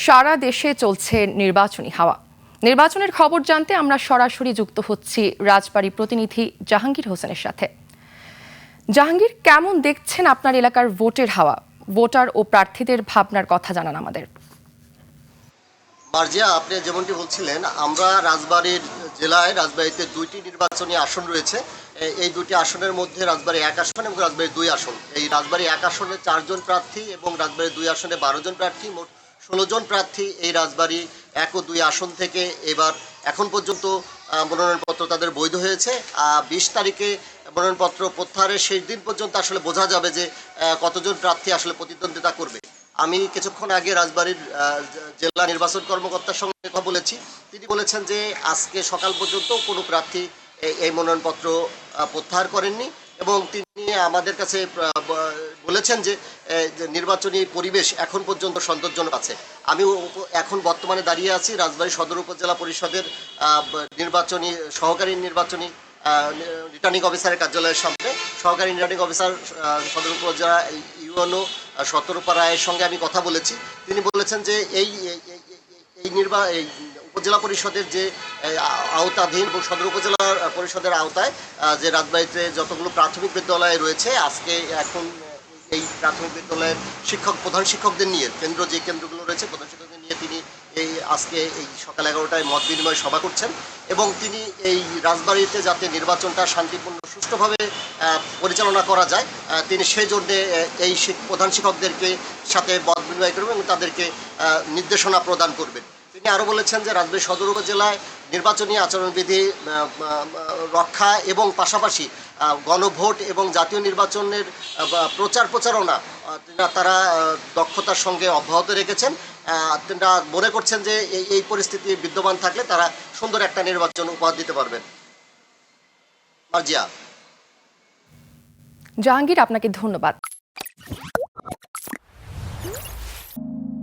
সারা দেশে চলছে নির্বাচনী হাওয়া। নির্বাচনের খবর জানতে আমরা সরাসরি যুক্ত হচ্ছি রাজবাড়ী প্রতিনিধি জাহাঙ্গীর হোসেনের সাথে। জাহাঙ্গীর, কেমন দেখছেন আপনার এলাকার ভোটের হাওয়া? ভোটার ও প্রার্থীদের ভাবনার কথা জানান আমাদের। মার্জিয়া, আপনি যেমনটি বলছিলেন, আমরা রাজবাড়ীতে দুইটি নির্বাচনী আসন রয়েছে। এই দুটি আসনের মধ্যে রাজবাড়ী 1 আসন এবং রাজবাড়ী 2 আসন। এই রাজবাড়ী 1 আসনে 4 জন প্রার্থী এবং রাজবাড়ী 2 আসনে 12 জন প্রার্থী, মোট 16 জন প্রার্থী এই রাজবাড়ী 1 ও 2 আসন থেকে এবার এখন পর্যন্ত মনোনয়নপত্র তাদের বৈধ হয়েছে। 20 তারিখে মনোনয়নপত্র প্রত্যাহারের শেষ দিন পর্যন্ত আসলে বোঝা যাবে যে কতজন প্রার্থী আসলে প্রতিদ্বন্দ্বিতা করবে। আমি কিছুক্ষণ আগে রাজবাড়ীর জেলা নির্বাচন কর্মকর্তার সঙ্গে কথা বলেছি। তিনি বলেছেন যে আজকে সকাল পর্যন্ত কোনো প্রার্থী এই মনোনয়নপত্র প্রত্যাহার করেননি এবং তিনি আমাদের কাছে বলেছেন যে নির্বাচনী পরিবেশ এখন পর্যন্ত সন্তোষজনক আছে। আমি এখন বর্তমানে দাঁড়িয়ে আছি রাজবাড়ী সদর উপজেলা পরিষদের সহকারী নির্বাচনী রিটার্নিং অফিসারের কার্যালয়ের সামনে। সহকারী রিটার্নিং অফিসার সদর উপজেলা ইউএনও সতেরোপাড়ায়ের সঙ্গে আমি কথা বলেছি। তিনি বলেছেন যে এই উপজেলা পরিষদের যে আওতাধীন এবং সদর উপজেলা পরিষদের আওতায় যে রাজবাড়ীতে যতগুলো প্রাথমিক বিদ্যালয় রয়েছে, এখন এই প্রাথমিক বিদ্যালয়ের প্রধান শিক্ষকদের নিয়ে যে কেন্দ্রগুলো রয়েছে প্রধান শিক্ষকদের নিয়ে তিনি আজকে এই সকাল 11টায় মত বিনিময় সভা করছেন এবং তিনি এই রাজবাড়ীতে যাতে নির্বাচনটা শান্তিপূর্ণ সুষ্ঠুভাবে পরিচালনা করা যায় তিনি সেই জন্যে এই প্রধান শিক্ষকদেরকে সাথে মত বিনিময় করবেন এবং তাদেরকে নির্দেশনা প্রদান করবেন। তিনি আরও বলেছেন যে রাজবাড়ী সদর উপজেলায় নির্বাচনী আচরণবিধি রক্ষা এবং পাশাপাশি গণভোট এবং জাতীয় নির্বাচনের প্রচারণা তারা দক্ষতার সঙ্গে অব্যাহত রেখেছেন। তারা মনে করছেন যে এই পরিস্থিতি বিদ্যমান থাকলে তারা সুন্দর একটা নির্বাচন উপহার দিতে পারবেন। মার্জিয়া। জাহাঙ্গীর, আপনাকে ধন্যবাদ।